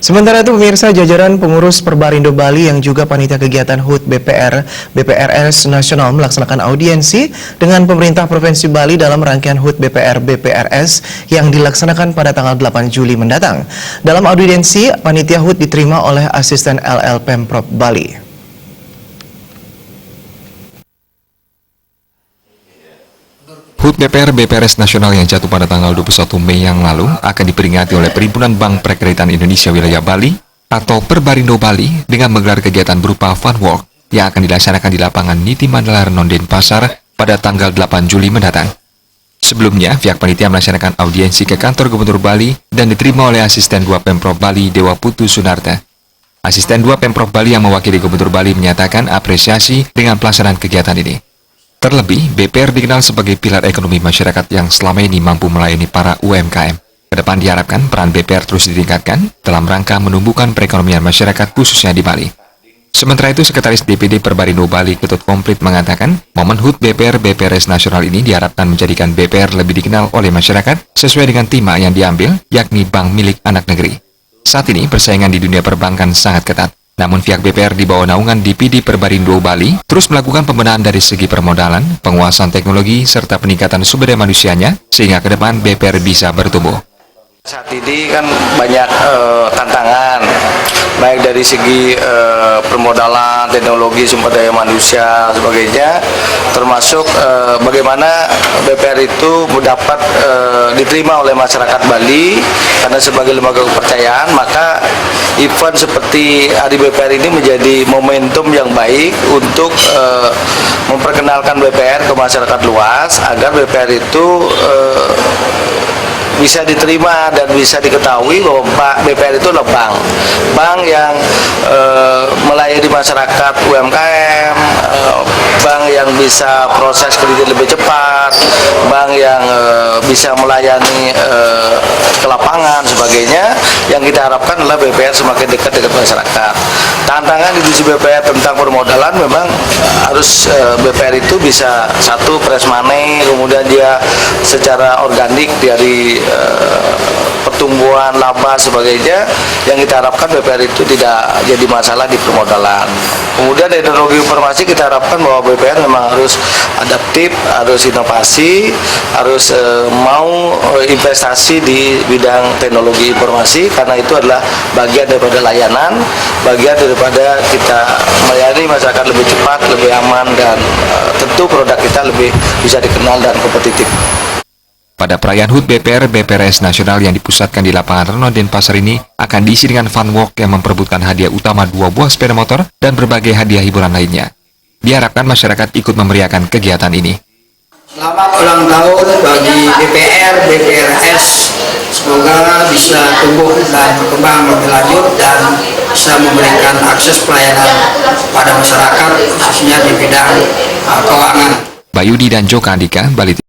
Sementara itu pemirsa, jajaran pengurus Perbarindo Bali yang juga panitia kegiatan HUT BPRS Nasional melaksanakan audiensi dengan pemerintah Provinsi Bali dalam rangkaian HUT BPRS yang dilaksanakan pada tanggal 8 Juli mendatang. Dalam audiensi, panitia HUT diterima oleh asisten LL Pemprov Bali. HUT BPRS Nasional yang jatuh pada tanggal 21 Mei yang lalu akan diperingati oleh Perhimpunan Bank Perkreditan Indonesia Wilayah Bali atau Perbarindo Bali dengan menggelar kegiatan berupa fun walk yang akan dilaksanakan di lapangan Niti Mandala Renon Denpasar pada tanggal 8 Juli mendatang. Sebelumnya, pihak panitia melaksanakan audiensi ke kantor Gubernur Bali dan diterima oleh Asisten 2 Pemprov Bali Dewa Putu Sunarta. Asisten 2 Pemprov Bali yang mewakili Gubernur Bali menyatakan apresiasi dengan pelaksanaan kegiatan ini. Terlebih, BPR dikenal sebagai pilar ekonomi masyarakat yang selama ini mampu melayani para UMKM. Kedepan diharapkan peran BPR terus ditingkatkan dalam rangka menumbuhkan perekonomian masyarakat khususnya di Bali. Sementara itu, Sekretaris DPD Perbarindo Bali Ketut Komplit mengatakan, momen HUT BPRS Nasional ini diharapkan menjadikan BPR lebih dikenal oleh masyarakat sesuai dengan tema yang diambil, yakni bank milik anak negeri. Saat ini, persaingan di dunia perbankan sangat ketat. Namun pihak BPR di bawah naungan DPD Perbarindo Bali terus melakukan pembenahan dari segi permodalan, penguasaan teknologi, serta peningkatan sumber daya manusianya sehingga ke depan BPR bisa bertumbuh. Saat ini kan banyak tantangan, baik dari segi permodalan, teknologi, sumber daya manusia, sebagainya, termasuk bagaimana BPR itu mendapat diterima oleh masyarakat Bali karena sebagai lembaga kepercayaan, maka event seperti Hari BPR ini menjadi momentum yang baik untuk memperkenalkan BPR ke masyarakat luas agar BPR itu bisa diterima dan bisa diketahui bahwa BPR itu adalah bank yang melayani masyarakat UMKM, bank yang bisa proses kredit lebih cepat, bank yang bisa melayani ke lapangan, sebagainya. Yang kita harapkan adalah BPR semakin dekat dengan masyarakat. Tantangan di sisi BPR tentang permodalan memang harus BPR itu bisa satu press money, kemudian dia secara organik dari pertumbuhan laba sebagainya. Yang kita harapkan BPR itu tidak jadi masalah di permodalan. Kemudian dari teknologi informasi kita harapkan bahwa BPR memang harus adaptif, harus inovasi, harus mau investasi di bidang teknologi informasi karena itu adalah bagian daripada layanan, bagian daripada kita melayani masyarakat lebih cepat, lebih aman, dan tentu produk kita lebih bisa dikenal dan kompetitif. Pada perayaan HUT BPRS Nasional yang dipusatkan di lapangan Renon Denpasar ini akan diisi dengan fun walk yang memperebutkan hadiah utama 2 buah sepeda motor dan berbagai hadiah hiburan lainnya. Diharapkan masyarakat ikut memeriahkan kegiatan ini. Selamat ulang tahun bagi BPRS. Semoga bisa tumbuh dan berkembang lebih lanjut dan bisa memberikan akses pelayanan pada masyarakat khususnya di bidang keuangan. Bayudi dan Joka Andika, Bali.